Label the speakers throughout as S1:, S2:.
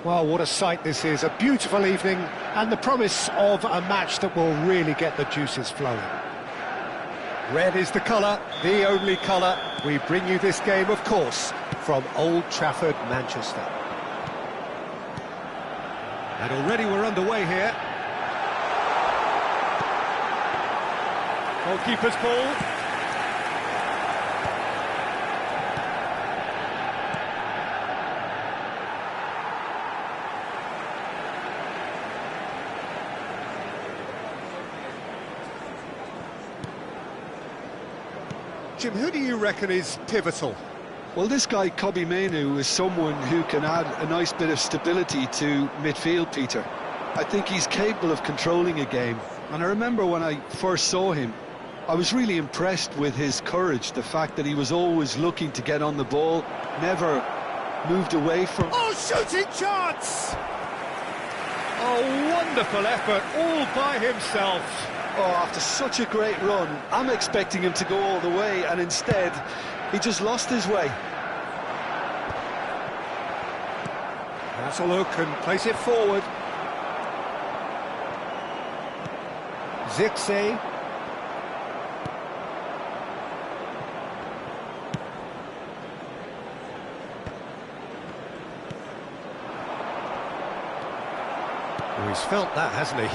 S1: Well, what a sight this is, a beautiful evening, and the promise of a match that will really get the juices flowing. Red is the colour, the only colour. We bring you this game, of course, from Old Trafford, Manchester. And already we're underway here. Goalkeeper's ball. Jim, who do you reckon is pivotal?
S2: Well, this guy, Kobbie Mainoo, is someone who can add a nice bit of stability to midfield, Peter. I think he's capable of controlling a game. And I remember when I first saw him, I was really impressed with his courage, the fact that he was always looking to get on the ball, never moved away from...
S1: Oh, shooting chance! Oh, wonderful effort, all by himself.
S2: Oh, after such a great run, I'm expecting him to go all the way, and instead, he just lost his way.
S1: That's a look and place it forward. Zirkzee. Oh, he's felt that, hasn't he?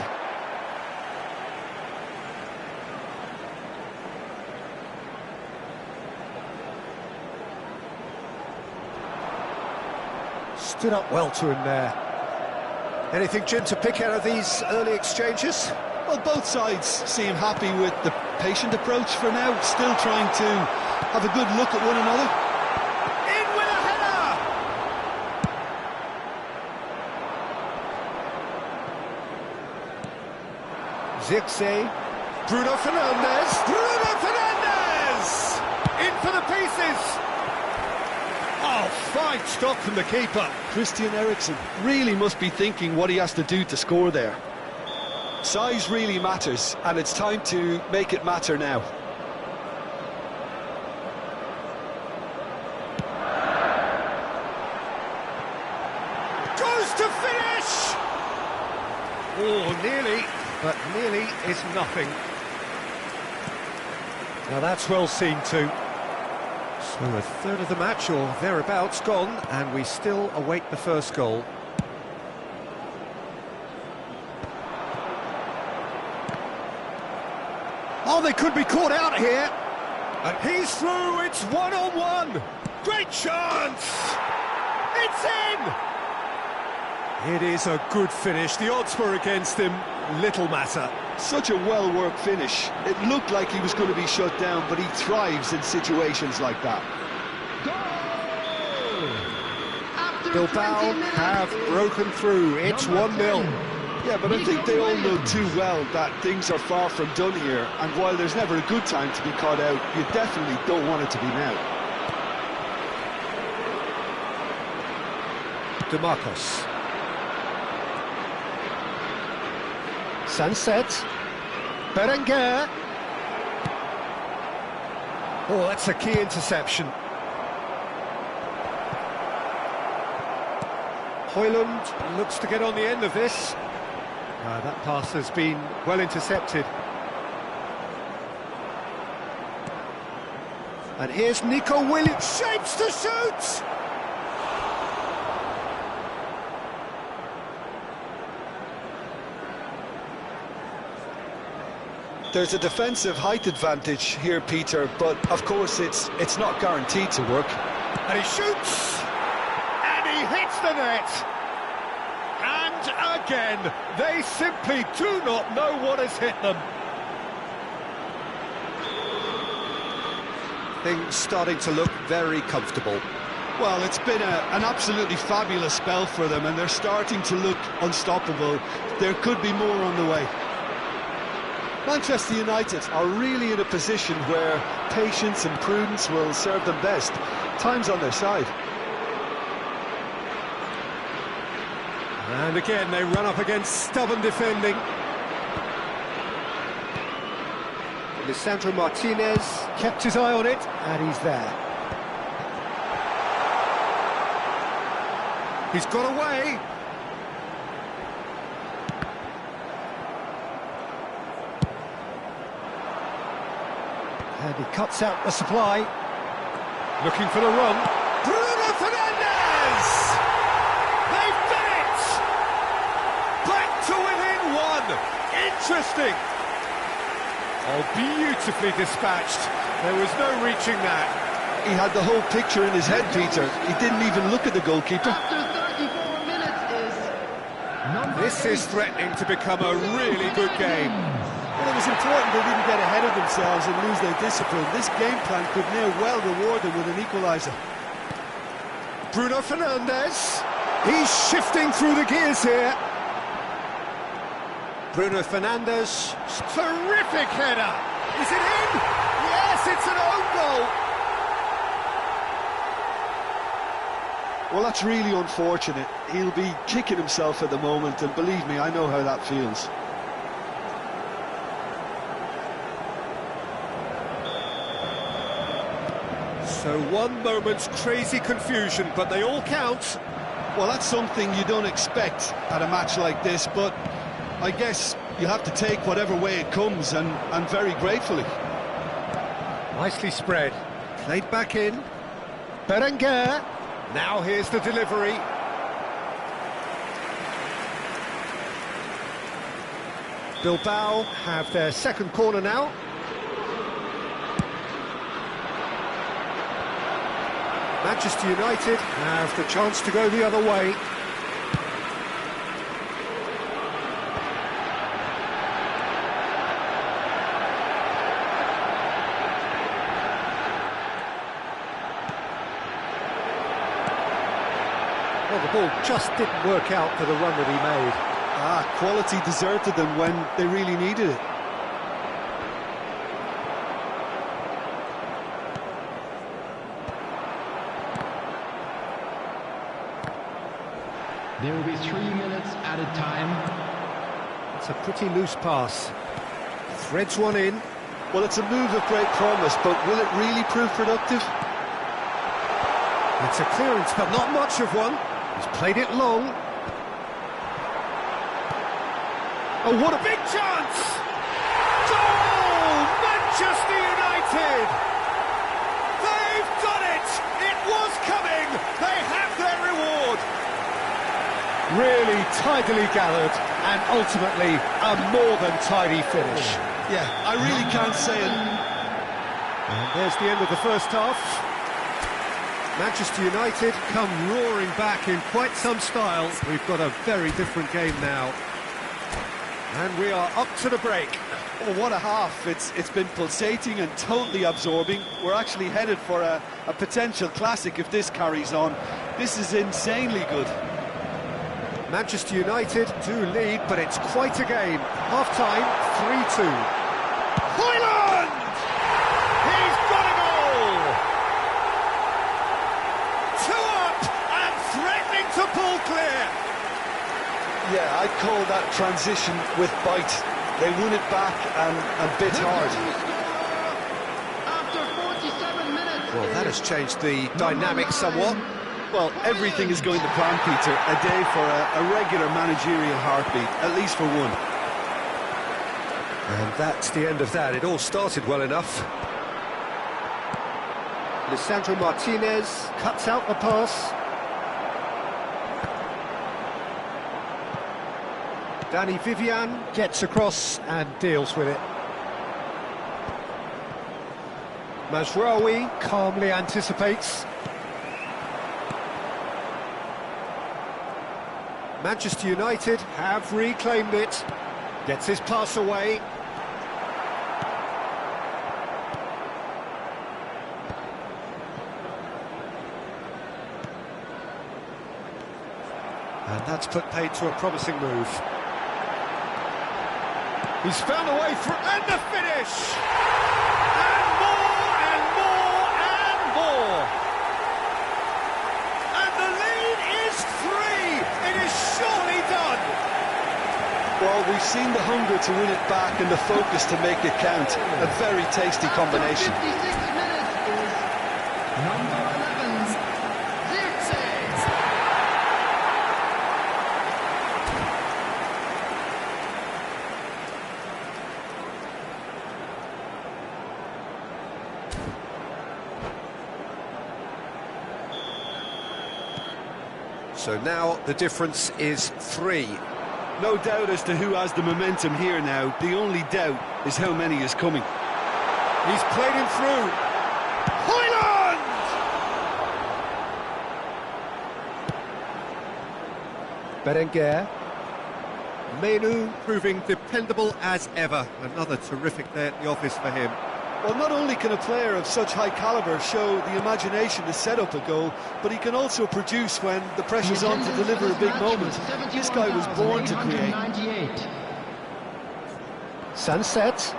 S1: Stood up well to him there. Anything, Jim, to pick out of these early exchanges?
S2: Well, both sides seem happy with the patient approach for now, still trying to have a good look at one another.
S1: In with a header! Zirkzee. Bruno Fernandes! Bruno Fernandes! In for the pieces! Oh, fine stop from the keeper.
S2: Christian Eriksen really must be thinking what he has to do to score there. Size really matters, and it's time to make it matter now.
S1: Goes to finish! Oh, nearly, but nearly is nothing. Now that's well seen too. So a third of the match, or thereabouts, gone, and we still await the first goal. Oh, they could be caught out here. And he's through, it's one-on-one. Great chance! It's in! It is a good finish. The odds were against him. Little matter.
S2: Such a well-worked finish. It looked like he was going to be shut down, but he thrives in situations like that.
S1: Bilbao have broken through. It's 1-0.
S2: Yeah, but I think they all know too well that things are far from done here, and while there's never a good time to be caught out, you definitely don't want it to be now.
S1: DeMarcos. Sunset. Berenguer. Oh, that's a key interception. Højlund looks to get on the end of this. That pass has been well intercepted. And here's Nico Williams. Shapes to shoot!
S2: There's a defensive height advantage here, Peter, but of course it's not guaranteed to work.
S1: And he shoots! And he hits the net! And again, they simply do not know what has hit them. Things starting to look very comfortable.
S2: Well, it's been an absolutely fabulous spell for them, and they're starting to look unstoppable. There could be more on the way. Manchester United are really in a position where patience and prudence will serve them best. Time's on their side.
S1: And again, they run up against stubborn defending. Lisandro Martinez kept his eye on it, and he's there. He's got away. And he cuts out the supply. Looking for the run. Bruno Fernandes! They've done it! Back to within one. Interesting. Oh, beautifully dispatched. There was no reaching that.
S2: He had the whole picture in his head, Peter. He didn't even look at the goalkeeper.
S1: This is threatening to become a really good game.
S3: Well, it was important they didn't get ahead of themselves and lose their discipline. This game plan could near well reward them with an equaliser.
S1: Bruno Fernandes. He's shifting through the gears here. Bruno Fernandes. Terrific header. Is it in? Yes, it's an own goal.
S2: Well, that's really unfortunate. He'll be kicking himself at the moment, and believe me, I know how that feels.
S1: So one moment's crazy confusion, but they all count.
S2: Well, that's something you don't expect at a match like this, but I guess you have to take whatever way it comes, and very gratefully.
S1: Nicely spread. Played back in. Berenguer. Now here's the delivery. Bilbao have their second corner now. Manchester United have the chance to go the other way. Well, the ball just didn't work out for the run that he made.
S2: Quality deserted them when they really needed it.
S4: There will be 3 minutes added time.
S1: It's a pretty loose pass. Threads one in.
S2: Well, it's a move of great promise, but will it really prove productive?
S1: It's a clearance, but not much of one. He's played it long. Oh, what a big chance! Goal! Manchester United! They've done it! It was coming! They have their reward! Really tidily gathered, and ultimately a more than tidy finish.
S2: Yeah, I really can't say it.
S1: And there's the end of the first half. Manchester United come roaring back in quite some style. We've got a very different game now. And we are up to the break.
S2: Oh, what a half. It's been pulsating and totally absorbing. We're actually headed for a potential classic if this carries on. This is insanely good.
S1: Manchester United do lead, but it's quite a game. Half-time, 3-2. Højlund! He's got a goal! 2 up and threatening to pull clear.
S2: Yeah, I'd call that transition with bite. They won it back and bit hard.
S4: After 47 minutes.
S1: Well, that has changed the dynamic somewhat.
S2: Well, everything is going to plan, Peter. A day for a regular managerial heartbeat, at least for one.
S1: And that's the end of that. It all started well enough. Lisandro Martinez cuts out the pass. Danny Vivian gets across and deals with it. Mazraoui calmly anticipates. Manchester United have reclaimed it. Gets his pass away. And that's put paid to a promising move. He's found a way through, and the finish! And more, and more, and more! And the lead is 3! It is surely done!
S2: Well, we've seen the hunger to win it back and the focus to make it count. A very tasty combination.
S4: 56 minutes is number 11's Zirkzee.
S1: So now the difference is 3.
S2: No doubt as to who has the momentum here now. The only doubt is how many is coming.
S1: He's played him through. Hoyland! Berenguer. Menu proving dependable as ever. Another terrific day at the office for him.
S3: Well, not only can a player of such high calibre show the imagination to set up a goal, but he can also produce when the pressure's on to deliver a big moment. This guy was born to create.
S1: Sunset.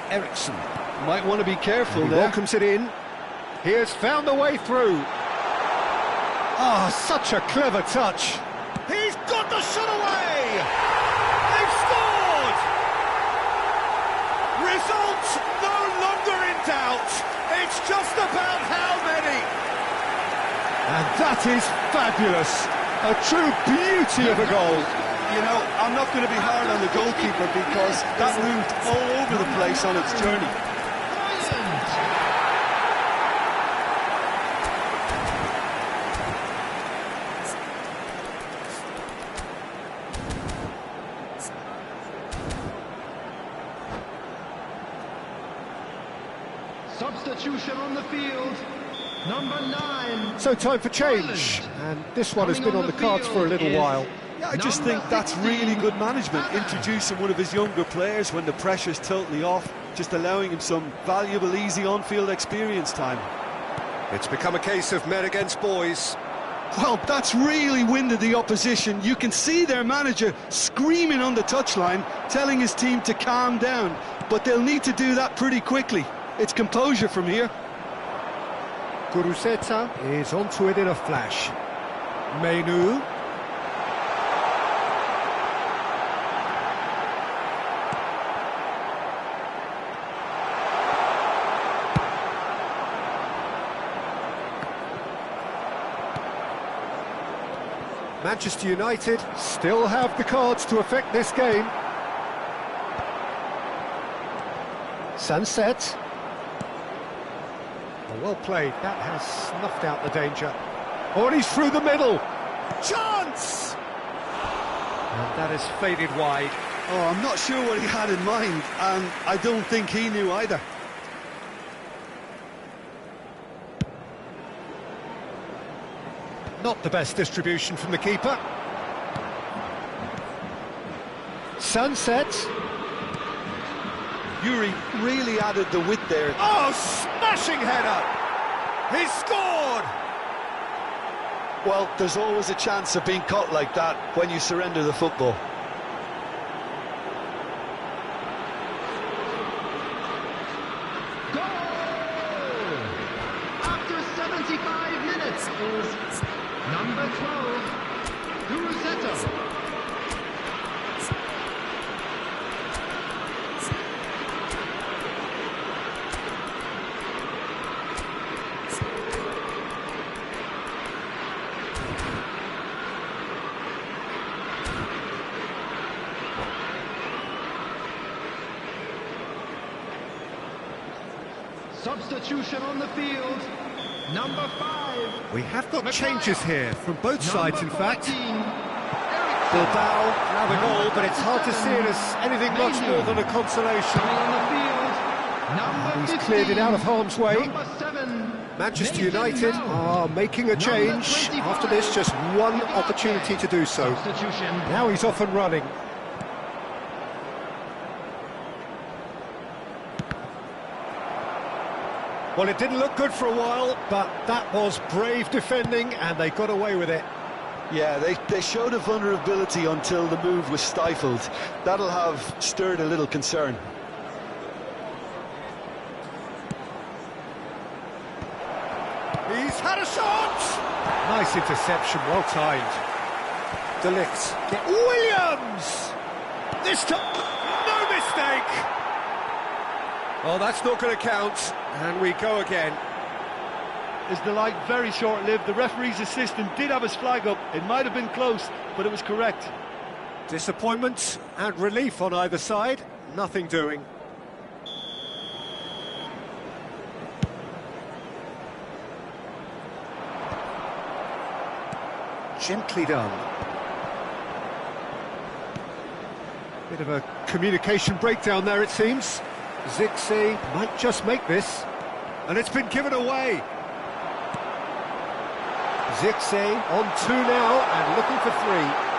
S1: Eriksson.
S2: Might want to be careful
S1: He
S2: there.
S1: welcomes it in. He has found a way through. Ah, such a clever touch. He's got the shot away! They've scored! Result no longer in doubt. It's just about how many. And that is fabulous. A true beauty of a goal.
S3: You know, I'm not going to be hard on the goalkeeper because that moved all over the place on its journey.
S4: Substitution on the field, number 9.
S1: So time for change, and this one has been on the cards for a little while.
S3: Yeah, I just think that's really good management, introducing one of his younger players when the pressure's totally off, just allowing him some valuable, easy on-field experience time.
S1: It's become a case of men against boys.
S2: Well, that's really winded the opposition. You can see their manager screaming on the touchline, telling his team to calm down, but they'll need to do that pretty quickly. It's composure from here.
S1: Guruzeta is onto it in a flash. Menu. Manchester United still have the cards to affect this game. Sunset. Well played, that has snuffed out the danger. Oh, and he's through the middle. Chance! And that has faded wide.
S3: Oh, I'm not sure what he had in mind, and I don't think he knew either.
S1: Not the best distribution from the keeper. Sunset.
S3: Yuri really added the width there.
S1: Oh, smashing header! He's scored!
S2: Well, there's always a chance of being caught like that when you surrender the football.
S4: Goal! After 75 minutes is number 12, Guruzeta. Substitution on the field, number 5.
S1: We have got changes here from both sides, in fact.
S4: 14,
S1: Bilbao, now the goal, but it's hard to see it as anything much more than a consolation.
S4: coming on the field, number
S1: He's
S4: 15,
S1: cleared it out of harm's way.
S4: number 7,
S1: Manchester
S4: Mason
S1: United
S4: Mount.
S1: are making a change.
S4: 25,
S1: After this, just one opportunity to do so.
S4: Substitution.
S1: Now he's off and running. Well, it didn't look good for a while, but that was brave defending, and they got away with it.
S2: Yeah, they showed a vulnerability until the move was stifled. That'll have stirred a little concern.
S1: He's had a shot! Nice interception, well timed. De Ligt. Williams! This time, no mistake! Oh, that's not going to count, and we go again.
S3: His delight very short-lived. The referee's assistant did have his flag up. It might have been close, but it was correct.
S1: Disappointment and relief on either side, nothing doing. Gently done. Bit of a communication breakdown there, it seems. Zixi might just make this. And it's been given away. Zixi on 2 now and looking for 3.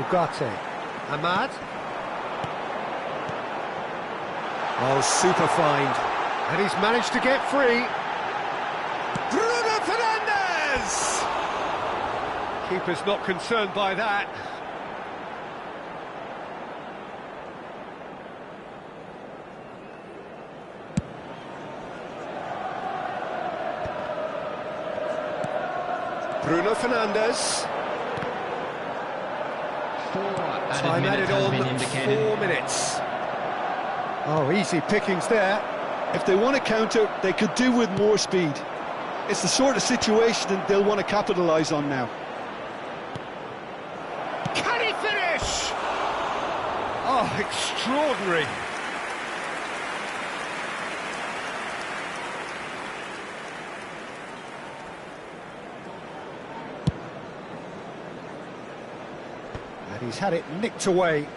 S1: Ugarte. Ahmad. Oh, super find. And he's managed to get free. Bruno Fernandes! Keeper's not concerned by that. Bruno Fernandes. Time added on, 4 minutes. Oh, easy pickings there.
S2: If they want to counter, they could do with more speed. It's the sort of situation that they'll want to capitalise on now.
S1: Can he finish? Oh, extraordinary. And he's had it nicked away.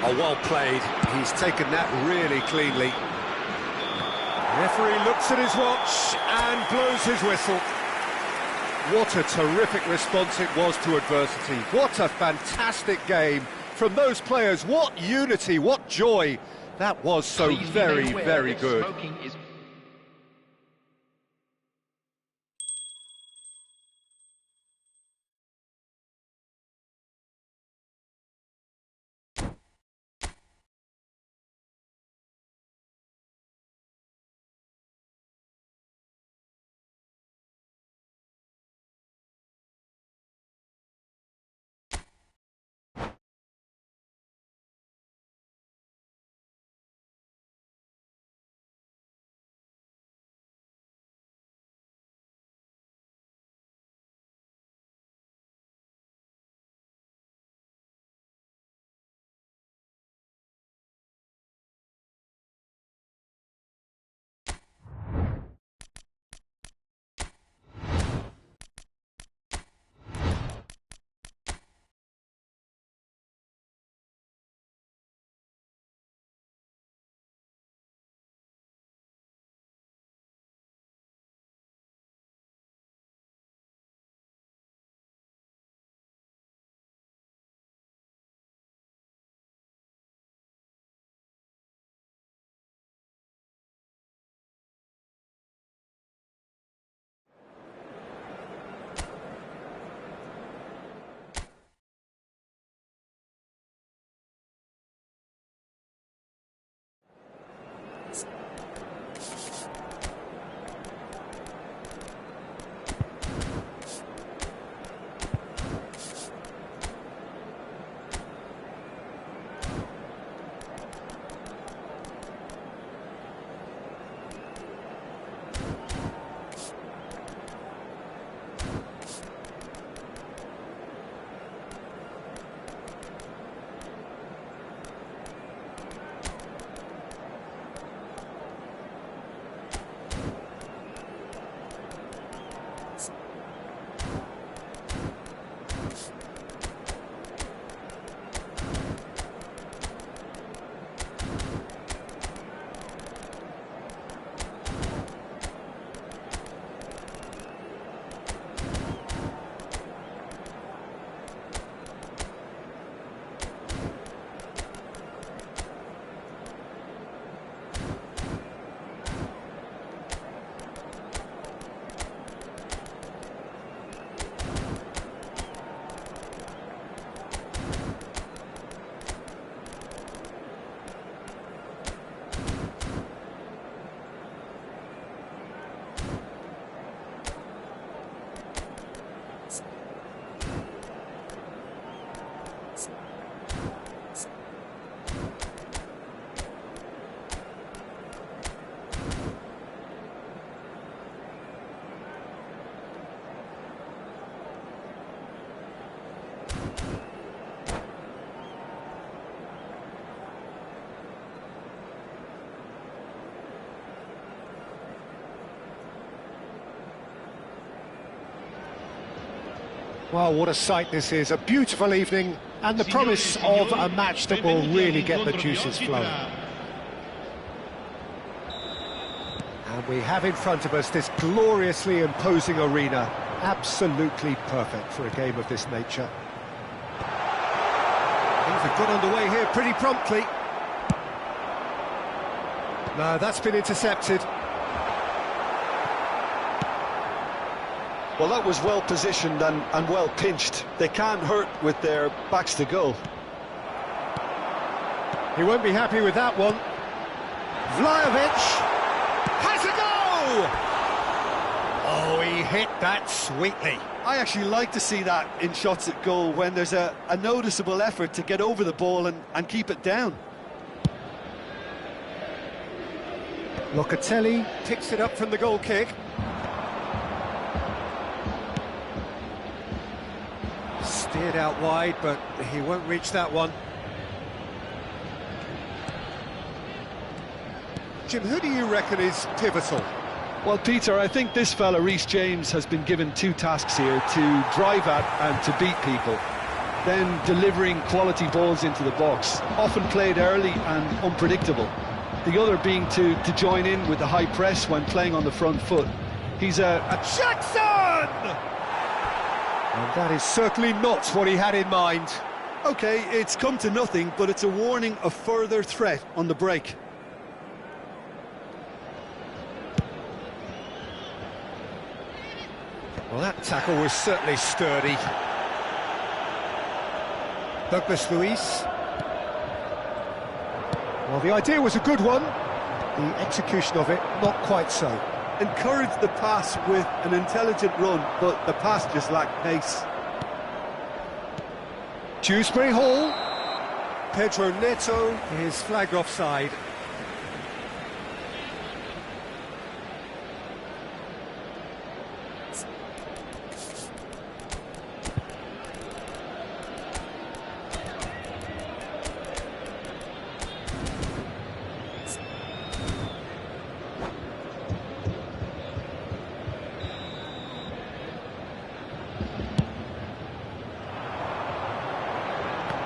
S1: Oh, well played. He's taken that really cleanly. Referee looks at his watch and blows his whistle. What a terrific response it was to adversity. What a fantastic game from those players. What unity, what joy. That was so very, very good. Well, what a sight this is, a beautiful evening, and the promise of a match that will really get the juices flowing. And we have in front of us this gloriously imposing arena, absolutely perfect for a game of this nature. Things have got underway here pretty promptly. No, that's been intercepted.
S2: Well, that was well positioned and well pinched. They can't hurt with their backs to goal.
S1: He won't be happy with that one. Vlahovic has a goal! Oh, he hit that sweetly.
S3: I actually like to see that in shots at goal, when there's a noticeable effort to get over the ball and keep it down.
S1: Locatelli picks it up from the goal kick. Steered out wide, but he won't reach that one. Jim, who do you reckon is pivotal?
S2: Well, Peter, I think this fella, Reece James, has been given two tasks here: to drive at and to beat people. Then delivering quality balls into the box, often played early and unpredictable. The other being to join in with the high press when playing on the front foot. He's a
S1: Jackson! And that is certainly not what he had in mind.
S3: OK, it's come to nothing, but it's a warning of further threat on the break.
S1: Well, that tackle was certainly sturdy. Douglas Luiz. Well, the idea was a good one. The execution of it, not quite so.
S3: Encouraged the pass with an intelligent run, but the pass just lacked pace.
S1: Dewsbury Hall. Pedro Neto is flagged offside.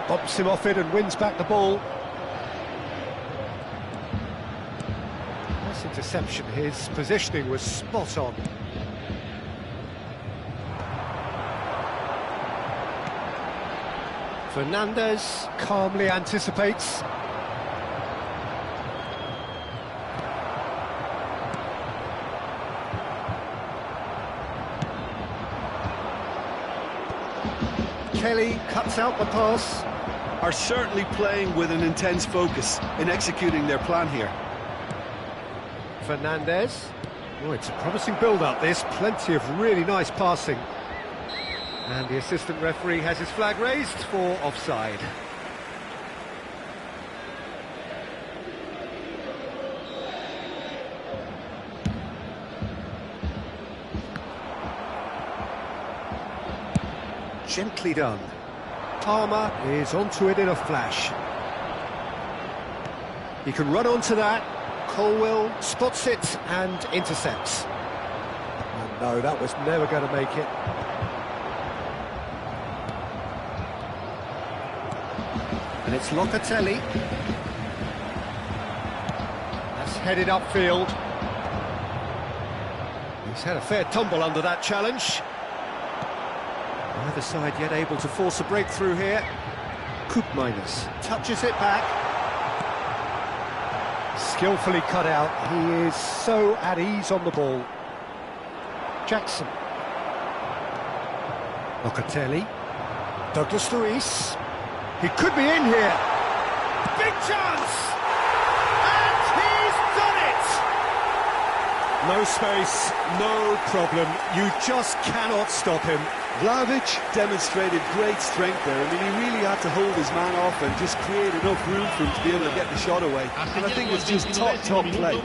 S1: Bumps him off it and wins back the ball. Nice interception, his positioning was spot on. Fernandez calmly anticipates. Kelly cuts out the pass.
S3: Are certainly playing with an intense focus in executing their plan here.
S1: Fernandez. Oh, it's a promising build-up, this. Plenty of really nice passing. And the assistant referee has his flag raised for offside. Gently done. Palmer is onto it in a flash. He can run onto that. Colwell spots it and intercepts. Oh, no, that was never going to make it. And it's Locatelli. That's headed upfield. He's had a fair tumble under that challenge. Neither side yet able to force a breakthrough here. Koopmeiners touches it back. Skillfully cut out. He is so at ease on the ball. Jackson. Locatelli. Douglas Luiz. He could be in here. Big chance! And he's done it! No space, no problem. You just cannot stop him.
S3: Vlahovic demonstrated great strength there. I mean, he really had to hold his man off and just create enough room for him to be able to get the shot away. And I think it's just top play.
S1: So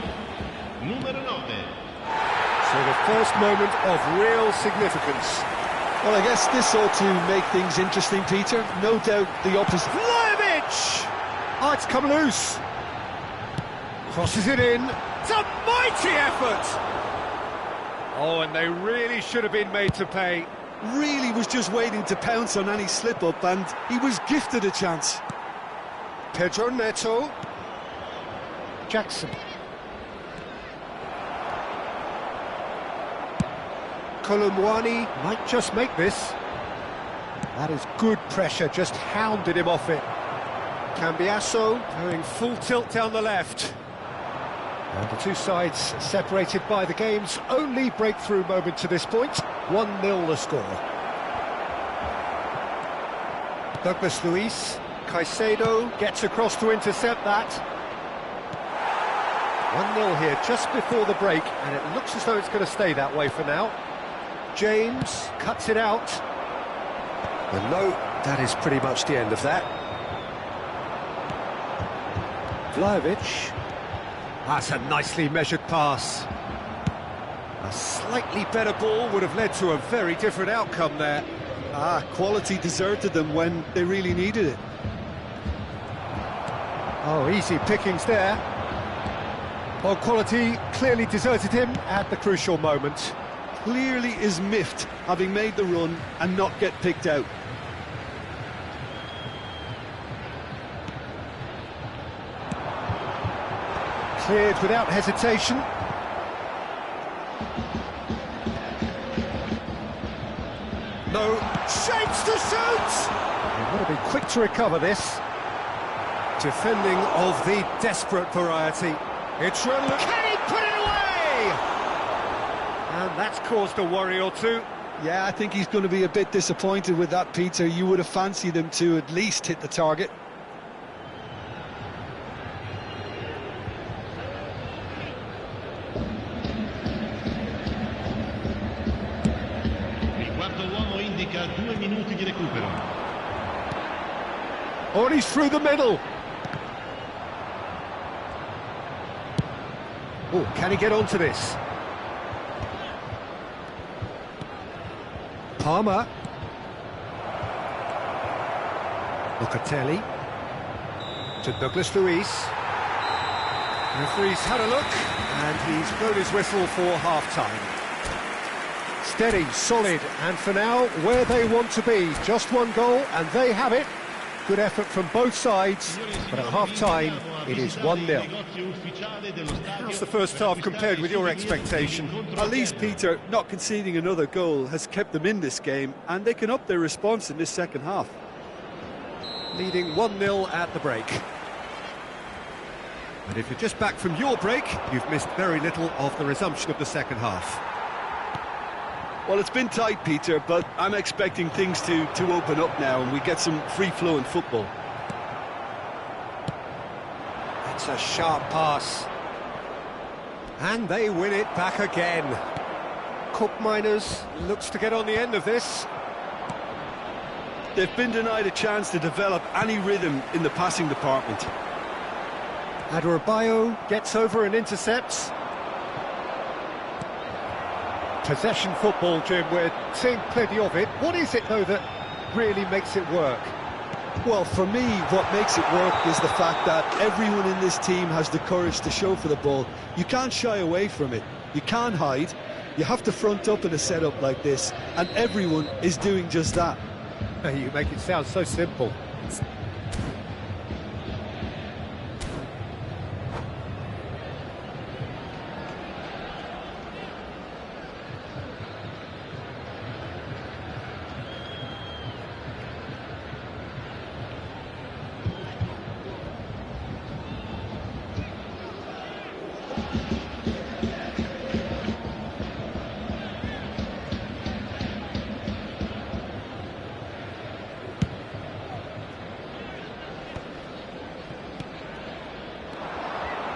S1: the first moment of real significance.
S2: Well, I guess this ought to make things interesting, Peter. No doubt the opposite.
S1: Vlahovic! Oh, it's come loose. Crosses it in. It's a mighty effort! Oh, and they really should have been made to pay.
S3: really was just waiting to pounce on any slip-up, and he was gifted a chance.
S1: Pedro Neto. Jackson. Kolumwani might just make this. That is good pressure, just hounded him off it. Cambiasso going full tilt down the left. And the two sides separated by the game's only breakthrough moment to this point. 1-0 the score. Douglas Luiz. Caicedo gets across to intercept that. 1-0 here just before the break, and it looks as though it's going to stay that way for now. James cuts it out. And no, that is pretty much the end of that. Vlahovic. That's a nicely measured pass. A slightly better ball would have led to a very different outcome there.
S3: Quality deserted them when they really needed it.
S1: Oh, easy pickings there. Well, quality clearly deserted him at the crucial moment.
S3: Clearly is miffed, having made the run and not get picked out.
S1: Cleared without hesitation. No, shapes to shoot! They've got to be quick to recover this. Defending of the desperate variety. It's run. Can he put it away? And that's caused a worry or two.
S3: Yeah, I think he's going to be a bit disappointed with that, Peter. You would have fancied him to at least hit the target.
S1: Oh, and he's through the middle. Oh, can he get onto this? Palmer. Locatelli. To Douglas Luiz. Referee's had a look, and he's blown his whistle for half-time. Steady, solid, and for now, where they want to be. Just one goal, and they have it. Good effort from both sides, but at half-time, it is 1-0. How's the first half compared with your expectation?
S3: At least, Peter, not conceding another goal has kept them in this game, and they can up their response in this second half.
S1: Leading 1-0 at the break. And if you're just back from your break, you've missed very little of the resumption of the second half.
S3: Well, it's been tight, Peter, but I'm expecting things to open up now and we get some free-flowing football.
S1: That's a sharp pass. And they win it back again. Cup Miners looks to get on the end of this.
S3: They've been denied a chance to develop any rhythm in the passing department.
S1: Adebayo gets over and intercepts. Possession football, Jim, we're seeing plenty of it. What is it, though, that really makes it work?
S3: Well, for me, what makes it work is the fact that everyone in this team has the courage to show for the ball. You can't shy away from it. You can't hide. You have to front up in a setup like this, and everyone is doing just that.
S1: You make it sound so simple.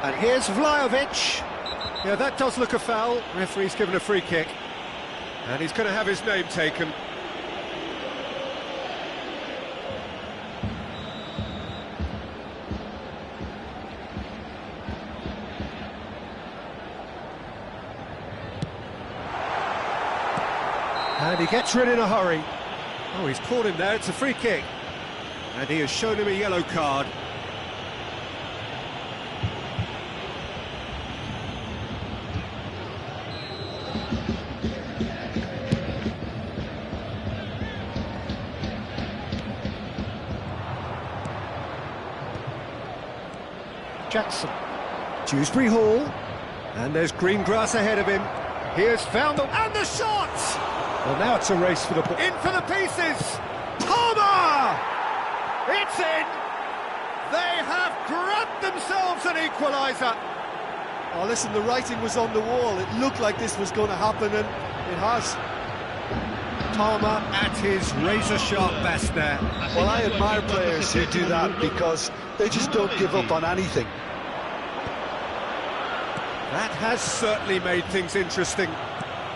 S1: And here's Vlahovic. Yeah, that does look a foul. Referee's given a free kick. And he's going to have his name taken. And he gets rid in a hurry. Oh, he's caught him there. It's a free kick. And he has shown him a yellow card. Jackson. Dewsbury Hall. And there's green grass ahead of him. Here's found and the shot! Well, now it's a race for the ball. In for the pieces! Palmer! It's in! They have grabbed themselves an equaliser.
S3: Oh, listen, the writing was on the wall. It looked like this was going to happen, and it has.
S1: Palmer at his razor-sharp best there.
S3: Well, I admire players who do that because they just don't give up on anything.
S1: That has certainly made things interesting.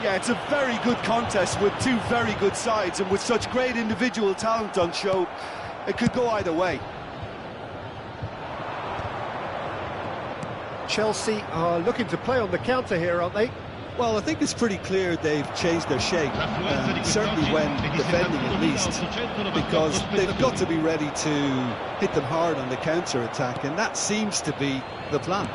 S3: Yeah, it's a very good contest with two very good sides, and with such great individual talent on show, it could go either way.
S1: Chelsea are looking to play on the counter here, aren't they?
S3: Well, I think it's pretty clear they've changed their shape, certainly when defending at least, because they've got to be ready to hit them hard on the counter-attack, and that seems to be the plan.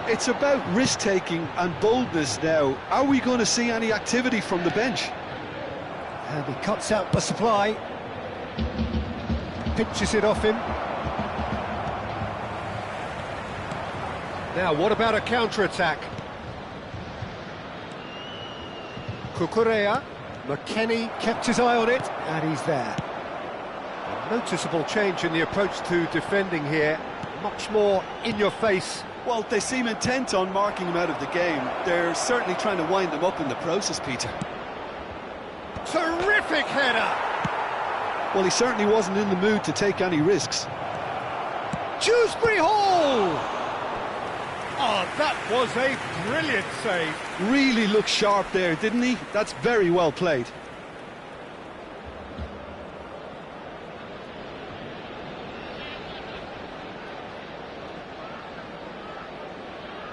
S3: It's about risk-taking and boldness now. Are we going to see any activity from the bench?
S1: And he cuts out the supply. Pinches it off him. Now, what about a counter-attack? Cucurella. McKennie kept his eye on it, and he's there. A noticeable change in the approach to defending here. Much more in your face.
S3: Well, they seem intent on marking him out of the game. They're certainly trying to wind him up in the process, Peter.
S1: Terrific header!
S3: Well, he certainly wasn't in the mood to take any risks.
S1: Dewsbury Hall! Oh, that was a brilliant save.
S3: Really looked sharp there, didn't he? That's very well played.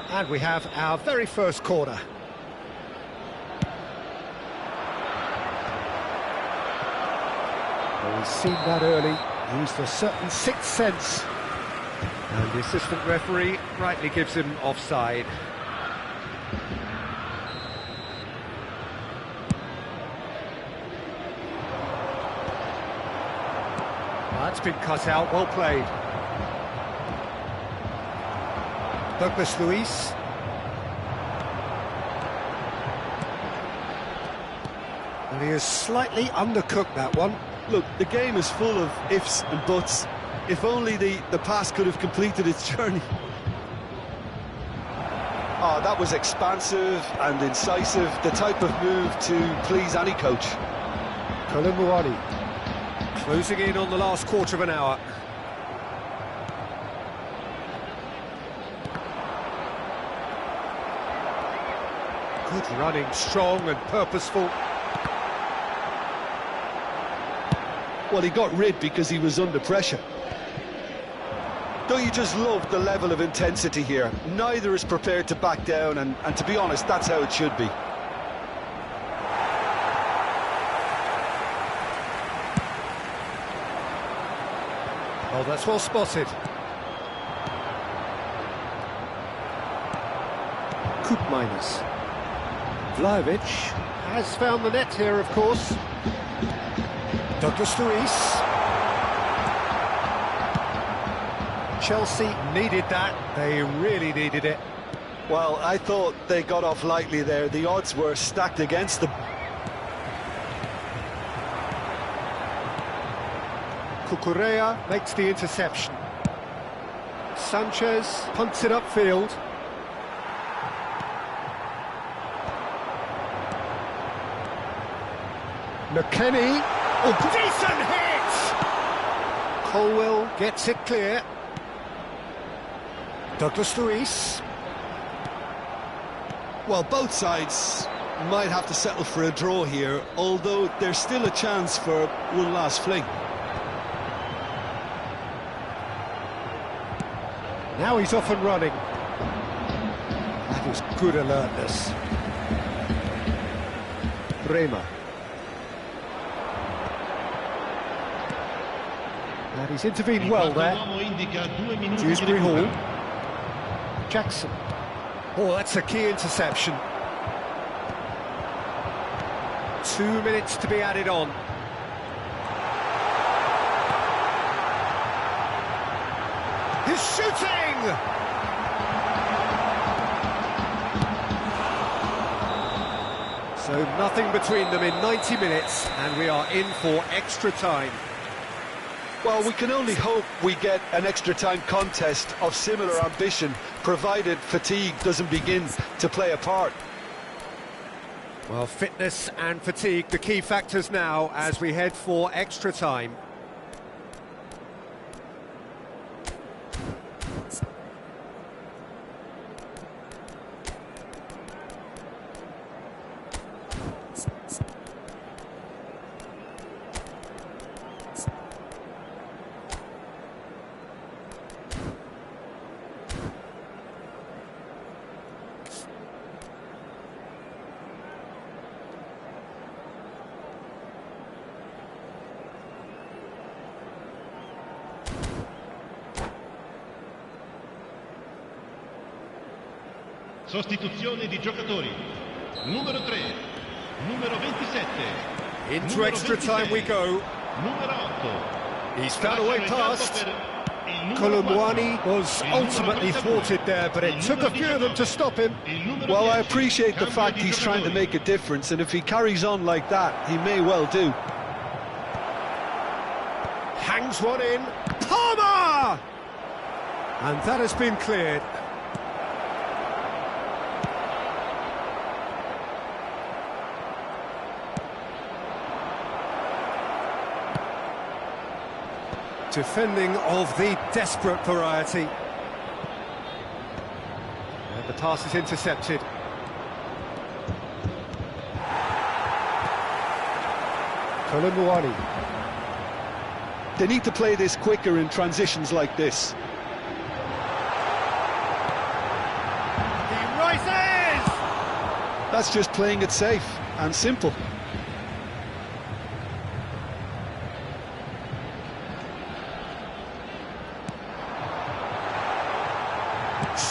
S1: And we have our very first corner. Well, we've seen that early, used a certain sixth sense. And the assistant referee rightly gives him offside. That's been cut out, well played. Douglas Luiz. And he has slightly undercooked that one.
S3: Look, the game is full of ifs and buts. If only the pass could have completed its journey. Oh, that was expansive and incisive, the type of move to please any coach.
S1: Kolumuani closing in on the last quarter of an hour. Good running, strong and purposeful.
S3: Well, he got rid because he was under pressure. Don't you just love the level of intensity here? Neither is prepared to back down, and to be honest, that's how it should be.
S1: Oh, that's well spotted. Koopmeiners. Vlahovic has found the net here, of course. Douglas Luiz. Chelsea needed that. They really needed it.
S3: Well, I thought they got off lightly there. The odds were stacked against them.
S1: Cucurella makes the interception. Sanchez punts it upfield. McKennie. Oh, decent hit! Colwell gets it clear. Douglas Luiz.
S3: Well, both sides might have to settle for a draw here, although there's still a chance for one last fling.
S1: Now he's off and running. That is good alertness. Bremer. And he's intervened well there. Dewsbury Hall. Jackson. Oh, that's a key interception. 2 minutes to be added on. He's shooting! So nothing between them in 90 minutes, and we are in for extra time.
S2: Well, we can only hope we get an extra time contest of similar ambition, provided fatigue doesn't begin to play a part.
S1: Well, fitness and fatigue, the key factors now as we head for extra time.
S5: Sostituzione di giocatori. Numero 3, numero 27.
S1: Into
S5: numero
S1: extra
S5: 26,
S1: time we go.
S5: Numero 8.
S1: He's found a way past. Kolomwani was ultimately thwarted there, but it took a few of them to stop him.
S2: Well, I appreciate the fact he's trying to make a difference, and if he carries on like that, he may well do.
S1: Hangs one in. Palmer! And that has been cleared. Defending of the desperate variety. And the pass is intercepted. Kolomwani.
S2: They need to play this quicker in transitions like this.
S1: He rises!
S2: That's just playing it safe and simple.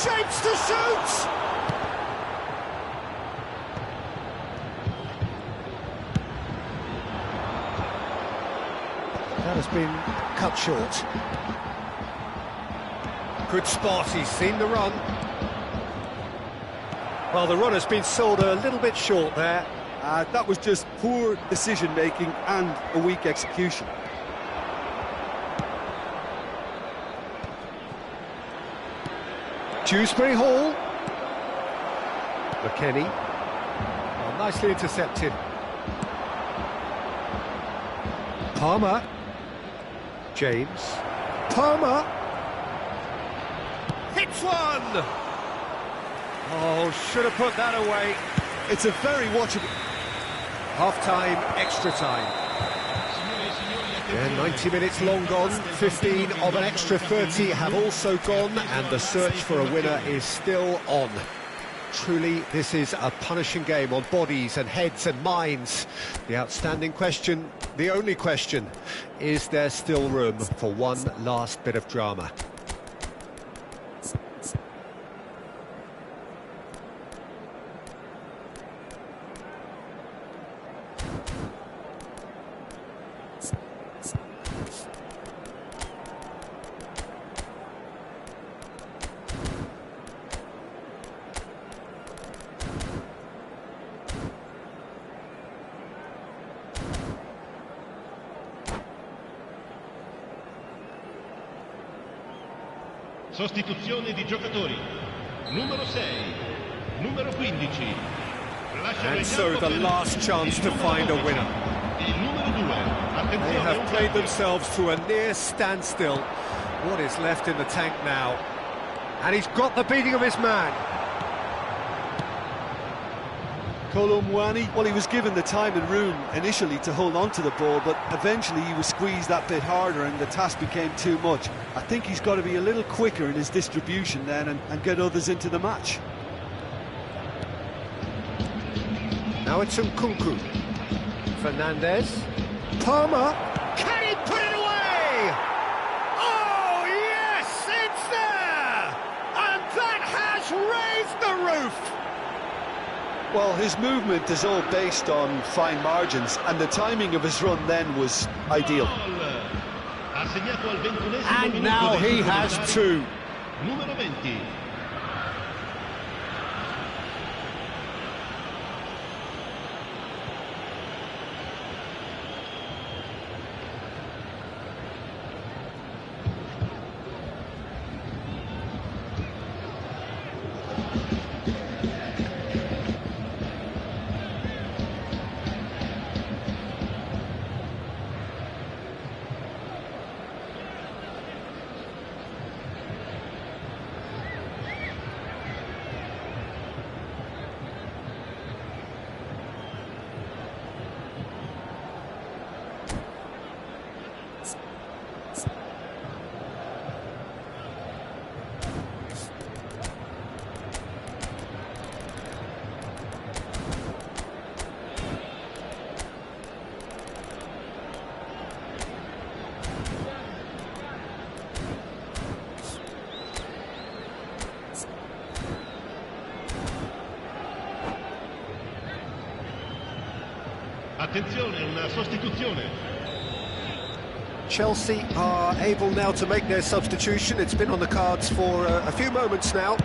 S1: Shapes to shoot! That has been cut short. Good spot, he's seen the run. Well, the run has been sold a little bit short there.
S3: That was just poor decision-making and a weak execution.
S1: Dewsbury Hall. McKennie. Well, nicely intercepted. Palmer. James. Palmer. Hits one! Oh, should have put that away.
S3: It's a very watchable...
S1: Half-time, extra time. Yeah, 90 minutes long gone, 15 of an extra 30 have also gone, and the search for a winner is still on. Truly, this is a punishing game on bodies and heads and minds. The outstanding question, the only question, is there still room for one last bit of drama?
S5: Sostituzione di giocatori. Numero 6, numero 15.
S1: And so the last chance to find a winner.
S5: Il numero 2.
S1: They have played themselves to a near standstill. What is left in the tank now? And he's got the beating of his man.
S3: Kolomwani, well, he was given the time and room initially to hold on to the ball, but eventually he was squeezed that bit harder and the task became too much. I think he's got to be a little quicker in his distribution then and get others into the match.
S1: Now it's Nkunku. Fernandez. Palmer. Can he put it away? Oh, yes, it's there! And that has raised the roof!
S2: Well, his movement is all based on fine margins, and the timing of his run then was ideal.
S5: Ha segnato al 21esimo
S1: And
S5: minuto
S1: now
S5: dei
S1: he has
S5: supplementari.
S1: two.
S5: Numero 20. Attenzione, una sostituzione.
S1: Chelsea are able now to make their substitution. It's been on the cards for a few moments now.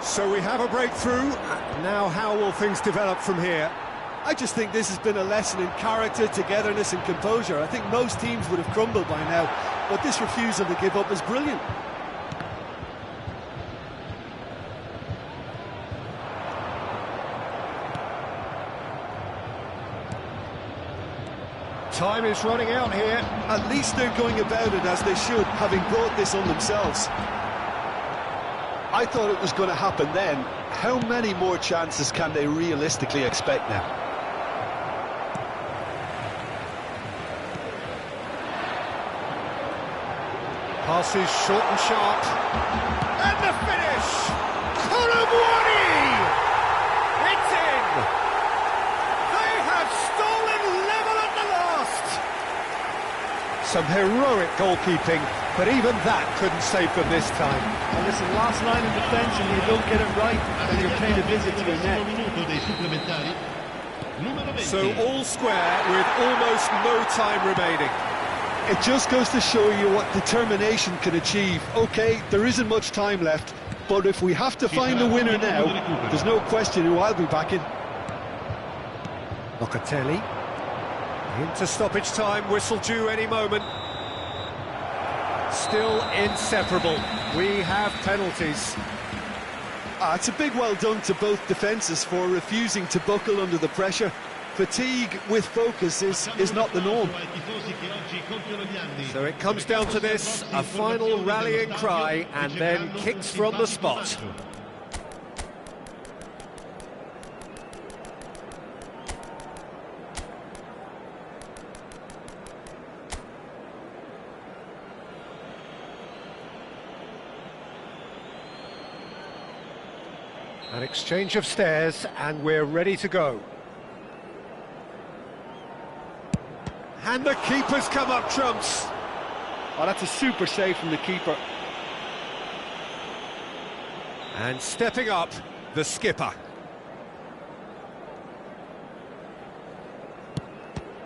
S1: So we have a breakthrough. Now how will things develop from here?
S3: I just think this has been a lesson in character, togetherness and composure. I think most teams would have crumbled by now, but this refusal to give up is brilliant.
S1: Time is running out here.
S3: At least they're going about it as they should, having brought this on themselves. I thought it was going to happen then. How many more chances can they realistically expect now?
S1: Passes short and sharp. And the finish! Konami! It's in! They have stolen level at the last! Some heroic goalkeeping, but even that couldn't save them this time.
S6: And listen, last line of defence, and you don't get it right, then you're paying a visit to your net.
S5: Minuto dei supplementari. Numero 20.
S1: So all square with almost no time remaining.
S3: It just goes to show you what determination can achieve. OK, there isn't much time left, but if we have to find a winner now, there's no question who I'll be backing.
S1: Locatelli. Into stoppage time, whistle due any moment. Still inseparable. We have penalties.
S3: It's a big well done to both defences for refusing to buckle under the pressure. Fatigue with focus is not the norm.
S1: So it comes down to this, a final rallying cry, and then kicks from the spot. An exchange of stares, and we're ready to go. And the keeper's come up trumps.
S6: Oh, that's a super save from the keeper.
S1: And stepping up, the skipper.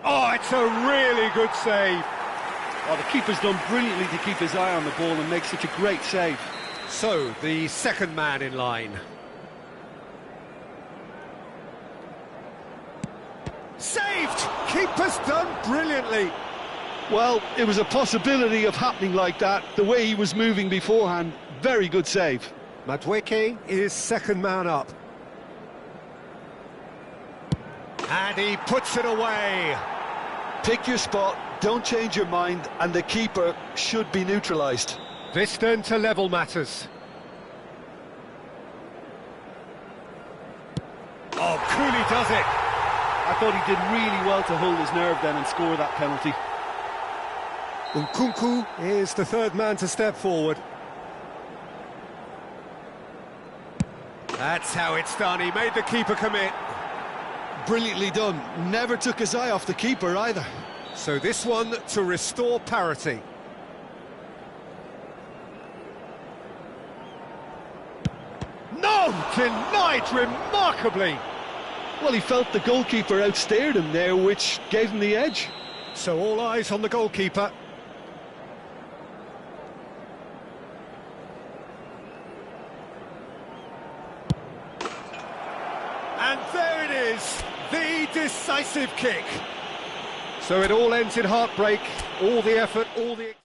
S1: Oh, it's a really good save.
S6: Oh, the keeper's done brilliantly to keep his eye on the ball and make such a great save.
S1: So, the second man in line. Saved! Keeper's done brilliantly.
S3: Well, it was a possibility of happening like that, the way he was moving beforehand. Very good save.
S1: Madueke is second man up. And he puts it away.
S3: Pick your spot, don't change your mind, and the keeper should be neutralised.
S1: This then to level matters. Oh, Cooley does it.
S6: I thought he did really well to hold his nerve then and score that penalty.
S1: Nkunku is the third man to step forward. That's how it's done. He made the keeper commit.
S3: Brilliantly done. Never took his eye off the keeper either.
S1: So this one to restore parity. No! Denied remarkably!
S3: Well, he felt the goalkeeper outstared him there, which gave him the edge.
S1: So all eyes on the goalkeeper. decisive kick. So it all ends in heartbreak, all the effort, all the...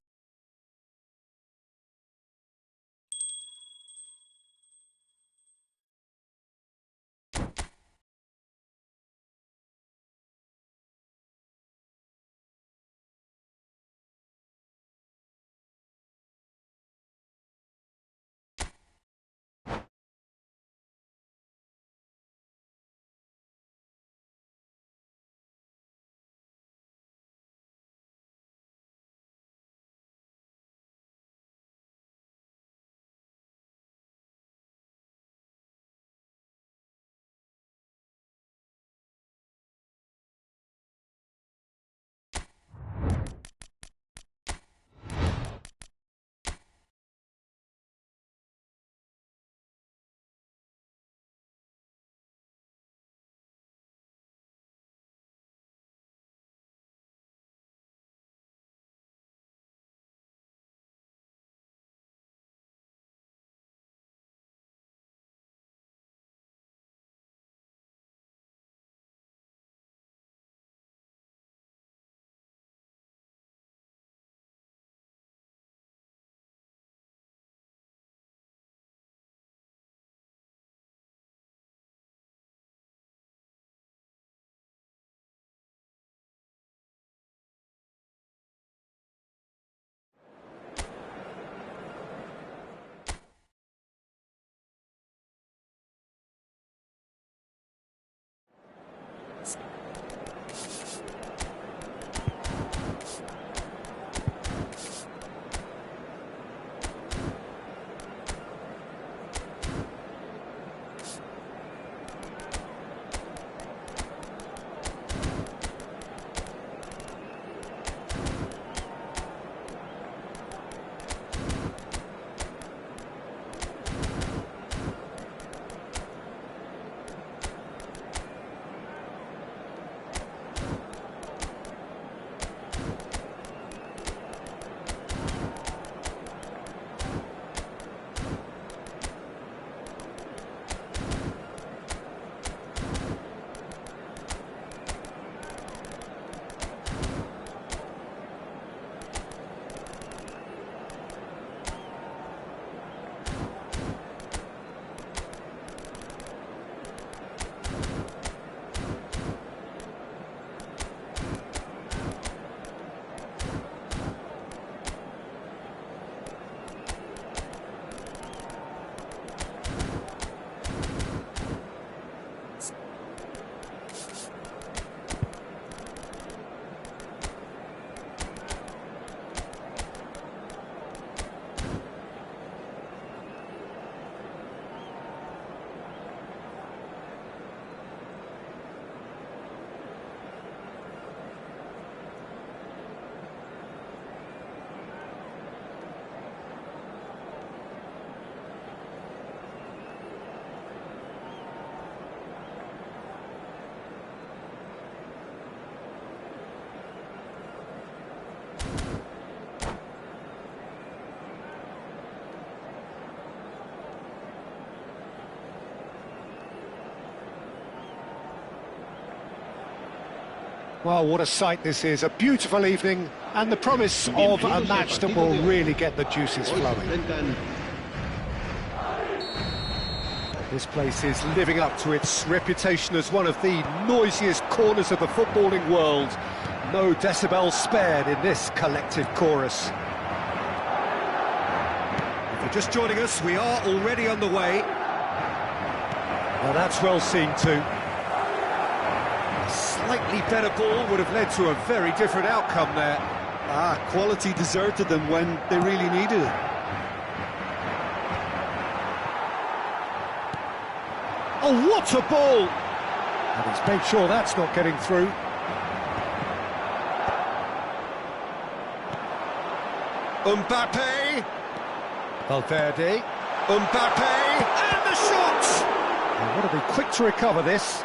S1: Well, what a sight this is, a beautiful evening, and the promise of a match that will really get the juices flowing. This place is living up to its reputation as one of the noisiest corners of the footballing world. No decibels spared in this collective chorus. If you're just joining us, we are already on the way. Well, that's well seen too. Slightly better ball would have led to a very different outcome there.
S3: Quality deserted them when they really needed it.
S1: Oh, what a ball! And he's made sure that's not getting through. Mbappe! Valverde! Mbappe! And the shot! Oh, what are they quick to recover this?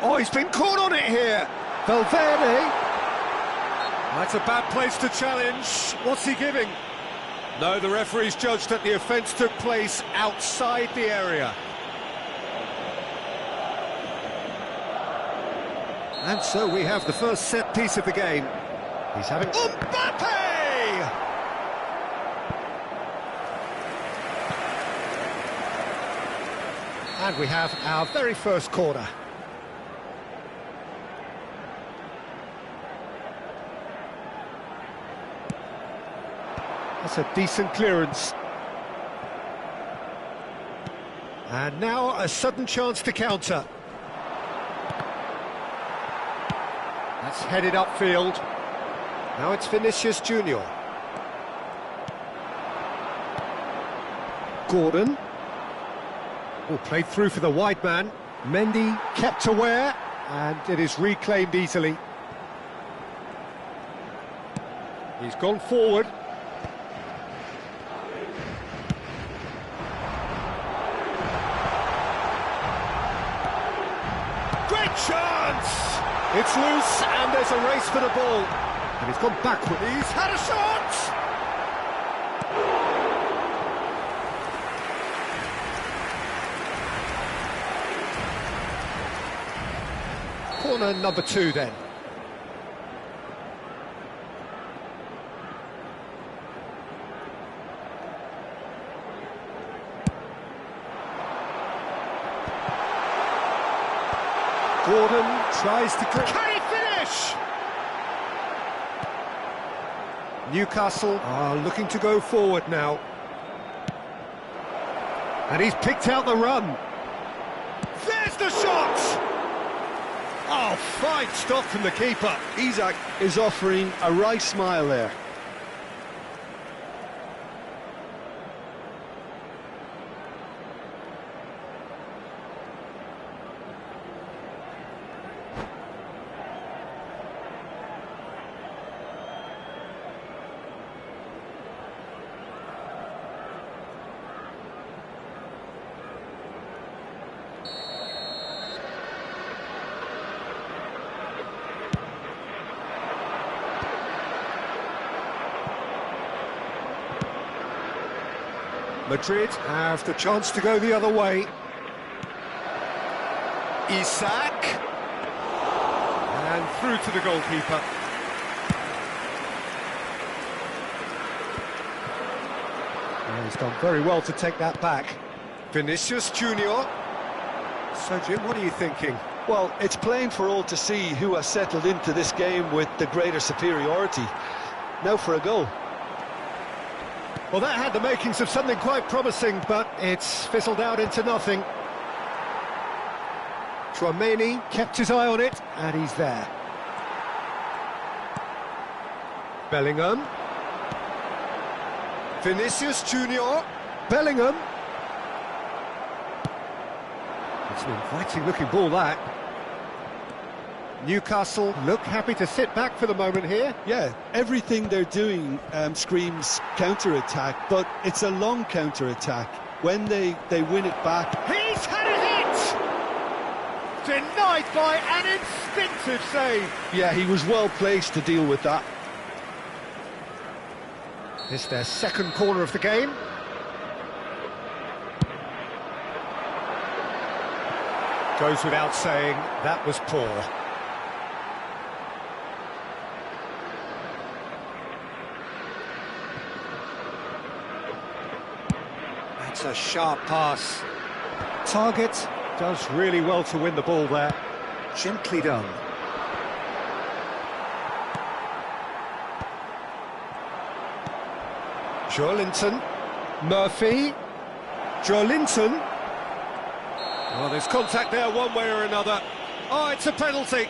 S1: Oh, he's been caught on it here. Valverde. That's a bad place to challenge. What's he giving? No, the referee's judged that the offence took place outside the area. And so we have the first set piece of the game. He's having... Mbappe! And we have our very first corner. That's a decent clearance. And now a sudden chance to counter. That's headed upfield. Now it's Vinicius Junior. Gordon. Oh, played through for the wide man. Mendy kept aware, and it is reclaimed easily. He's gone forward. Great chance! It's loose, and there's a race for the ball. And he's gone backward. He's had a shot! Corner number 2 then. Gordon tries to... Can he finish? Newcastle are looking to go forward now. And he's picked out the run. There's the shot! Oh, fine stop from the keeper.
S3: Isak is offering a wry smile there.
S1: Madrid have the chance to go the other way. Isak. And through to the goalkeeper. And he's done very well to take that back. Vinicius Junior. So, Jim, what are you thinking?
S3: Well, it's plain for all to see who has settled into this game with the greater superiority. Now for a goal.
S1: Well, that had the makings of something quite promising, but it's fizzled out into nothing. Tchouaméni kept his eye on it, and he's there. Bellingham. Vinicius Junior. Bellingham. It's an inviting-looking ball, that. Newcastle look happy to sit back for the moment here.
S3: Yeah, everything they're doing screams counter-attack, but it's a long counter-attack. When they win it back...
S1: He's had a hit! Denied by an instinctive save.
S3: Yeah, he was well placed to deal with that.
S1: It's their second corner of the game. Goes without saying, that was poor. That's a sharp pass. Target does really well to win the ball there. Gently done. Joelinton. Murphy. Joelinton. Oh, there's contact there one way or another. Oh, it's a penalty.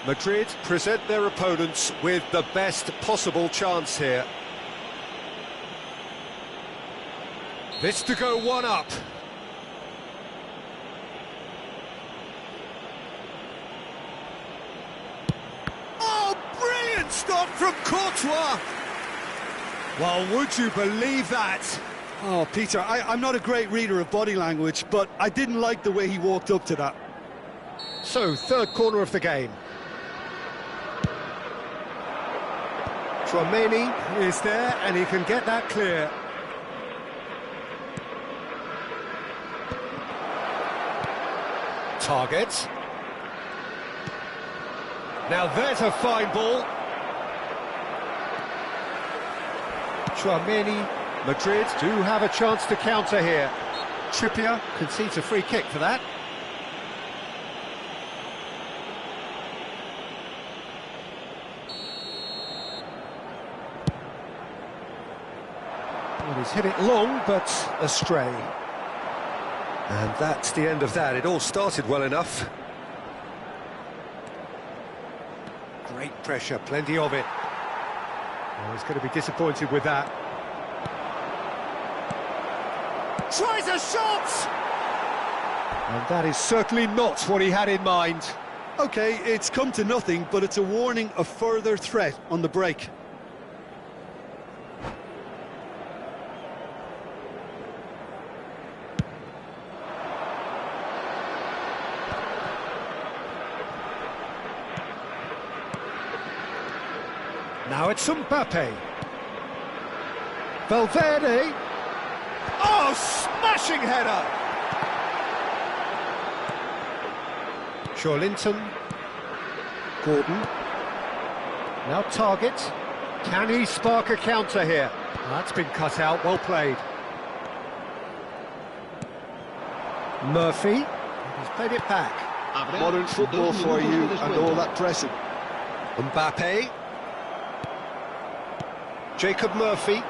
S1: Madrid present their opponents with the best possible chance here. This to go one up. Oh, brilliant stop from Courtois. Well, would you believe that?
S3: Oh, Peter, I'm not a great reader of body language, but I didn't like the way he walked up to that.
S1: So, third corner of the game. Tchouaméni is there, and he can get that clear. Target. Now there's a fine ball. Chouameni, Madrid do have a chance to counter here. Trippier concedes a free kick for that. Well, he's hit it long, but astray. And that's the end of that. It all started well enough. Great pressure, plenty of it. Well, he's going to be disappointed with that. Tries a shot! And that is certainly not what he had in mind.
S3: OK, it's come to nothing, but it's a warning of further threat on the break.
S1: Now it's Mbappe. Valverde. Oh, smashing header! Linton. Gordon. Now Target. Can he spark a counter here? That's been cut out, well played. Murphy. He's played it back.
S2: Modern football for you and all that pressing.
S1: Mbappe. Jacob Murphy.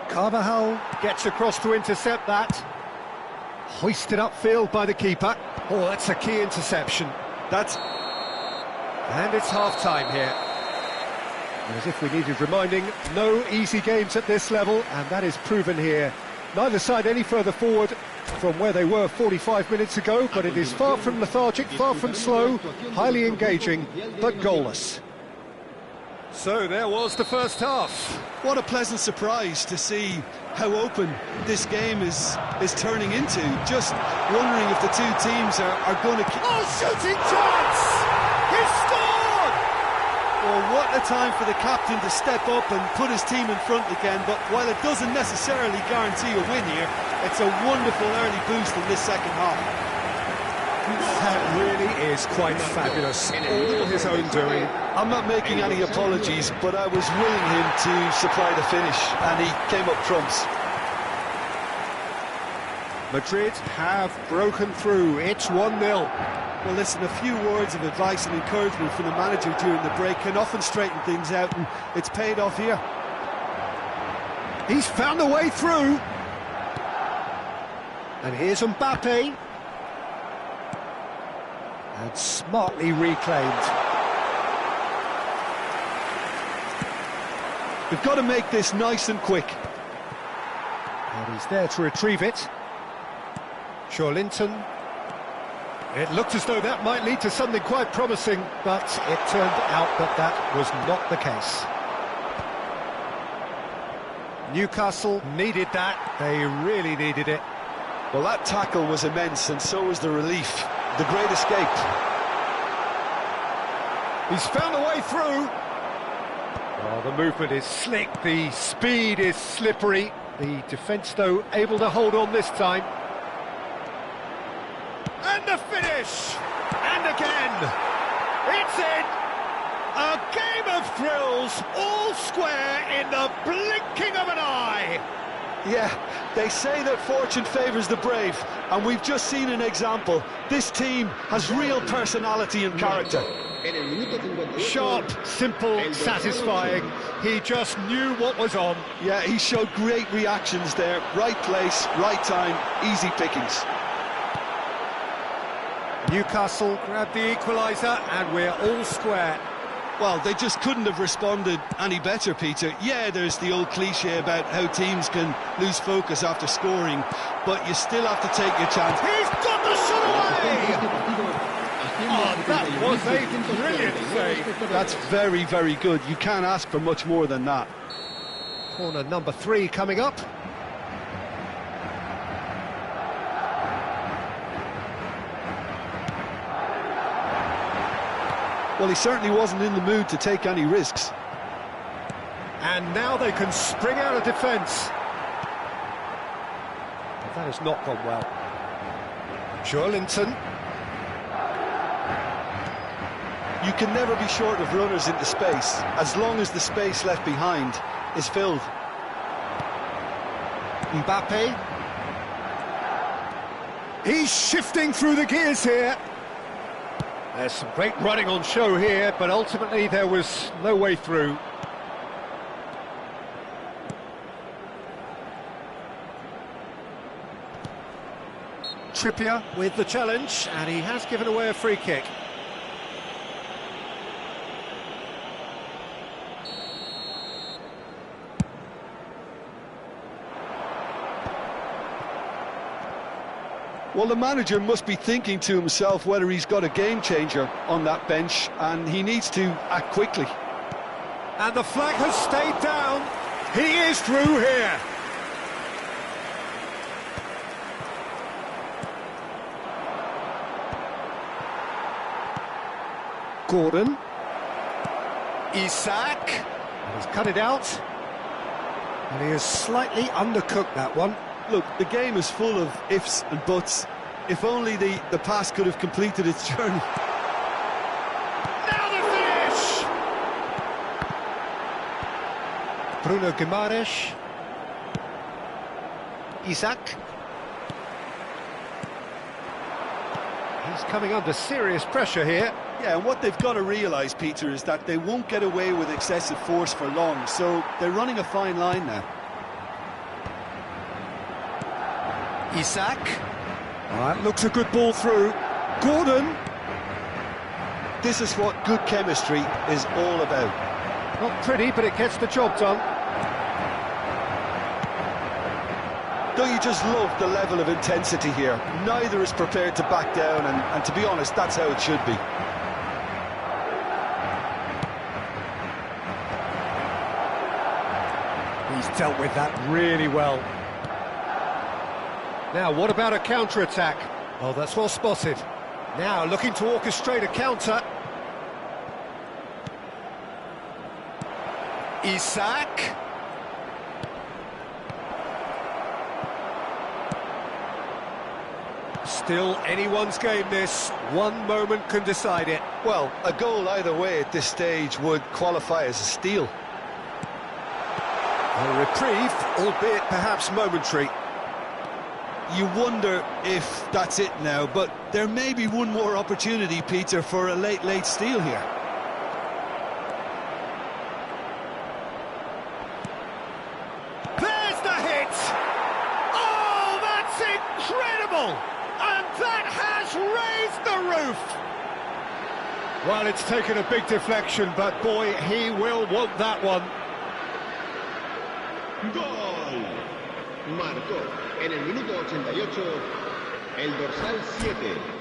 S1: Carvajal gets across to intercept that. Hoisted upfield by the keeper. Oh, that's a key interception. And it's half-time here. And as if we needed reminding, no easy games at this level, and that is proven here. Neither side any further forward from where they were 45 minutes ago, but it is far from lethargic, far from slow, highly engaging, but goalless. So there was the first half.
S3: What a pleasant surprise to see how open this game is turning into. Just wondering if the two teams are going to...
S1: Oh, shooting chance! He scored!
S3: Well, what a time for the captain to step up and put his team in front again. But while it doesn't necessarily guarantee a win here, it's a wonderful early boost in this second half.
S1: That really is quite fabulous. All his own doing.
S2: I'm not making any apologies, but I was willing him to supply the finish, and he came up trumps.
S1: Madrid have broken through. It's 1-0.
S3: Well, listen, a few words of advice and encouragement from the manager during the break can often straighten things out, and it's paid off here.
S1: He's found a way through. And here's Mbappe. And smartly reclaimed.
S3: We've got to make this nice and quick.
S1: And he's there to retrieve it. Linton. It looked as though that might lead to something quite promising, but it turned out that that was not the case. Newcastle needed that. They really needed it.
S2: Well, that tackle was immense, and so was the relief. The great escape.
S1: He's found a way through. Oh, the movement is slick, the speed is slippery. The defence, though, able to hold on this time. And the finish! And again! It's in! A game of thrills, all square in the blinking of an eye!
S3: Yeah, they say that fortune favours the brave, and we've just seen an example. This team has real personality and character.
S1: Sharp, simple, satisfying. He just knew what was on.
S3: Yeah, he showed great reactions there. Right place, right time, easy pickings.
S1: Newcastle grabbed the equaliser, and we're all square.
S3: Well, they just couldn't have responded any better, Peter. Yeah, there's the old cliche about how teams can lose focus after scoring, but you still have to take your chance.
S1: He's got the shot away! Oh, that was a brilliant save.
S3: That's very, very good. You can't ask for much more than that.
S1: Corner number 3 coming up.
S3: Well, he certainly wasn't in the mood to take any risks.
S1: And now they can spring out of defence. But that has not gone well. Linton.
S3: You can never be short of runners into space, as long as the space left behind is filled.
S1: Mbappe. He's shifting through the gears here. There's some great running on show here, but ultimately there was no way through. Trippier with the challenge, and he has given away a free kick.
S3: Well, the manager must be thinking to himself whether he's got a game changer on that bench, and he needs to act quickly.
S1: And the flag has stayed down. He is through here. Gordon. Isak. And he's cut it out. And he has slightly undercooked that one.
S3: Look, the game is full of ifs and buts. If only the pass could have completed its journey.
S1: Now the finish! Bruno Guimaraes. Isak. He's coming under serious pressure here.
S3: Yeah, and what they've got to realise, Peter, is that they won't get away with excessive force for long, so they're running a fine line now.
S1: Isak. That looks a good ball through. Gordon.
S3: This is what good chemistry is all about.
S1: Not pretty, but it gets the job done.
S3: Don't you just love the level of intensity here? Neither is prepared to back down, and to be honest, that's how it should be.
S1: He's dealt with that really well. Now, what about a counter-attack? Oh, that's well spotted. Now, looking to orchestrate a counter. Isak. Still anyone's game, this. One moment can decide it.
S3: Well, a goal either way at this stage would qualify as a steal.
S1: A reprieve, albeit perhaps momentary.
S3: You wonder if that's it now, but there may be one more opportunity, Peter, for a late steal here.
S1: There's the hit! Oh, that's incredible! And that has raised the roof! Well, it's taken a big deflection, but boy, he will want that one.
S5: ¡Gol! Marcó en el minuto 88 el dorsal 7.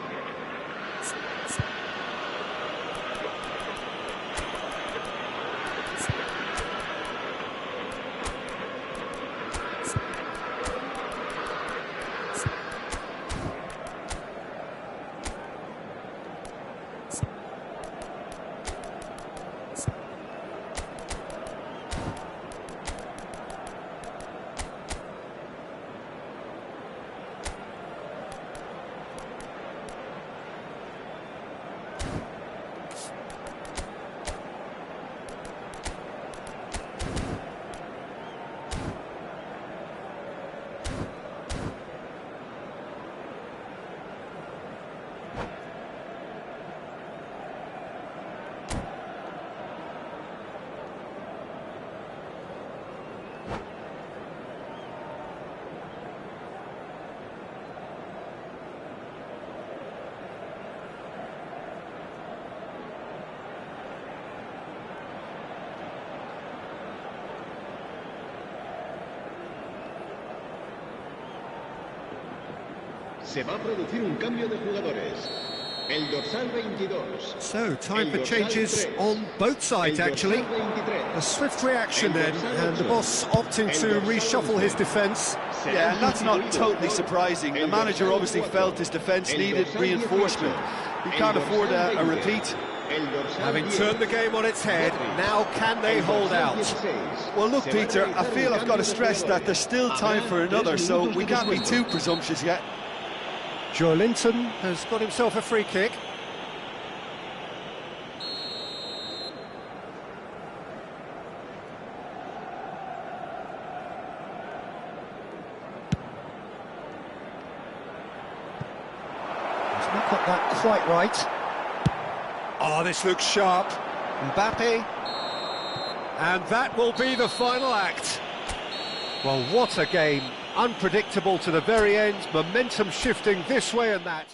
S5: Se va a producir un cambio de jugadores. El dorsal 22.
S1: So, time for changes on both sides, actually. A swift reaction then, and the boss opting to reshuffle his defence.
S3: Yeah, and that's not totally surprising. The manager obviously felt his defence needed reinforcement. He can't afford a repeat.
S1: Having turned the game on its head, now can they hold out?
S3: Well, look, Peter, I feel I've got to stress that there's still time for another, so we can't be too presumptuous yet.
S1: Joe Linton has got himself a free kick. put that quite right. Oh, this looks sharp. Mbappe. And that will be the final act. Well, what a game. Unpredictable to the very end, momentum shifting this way and that.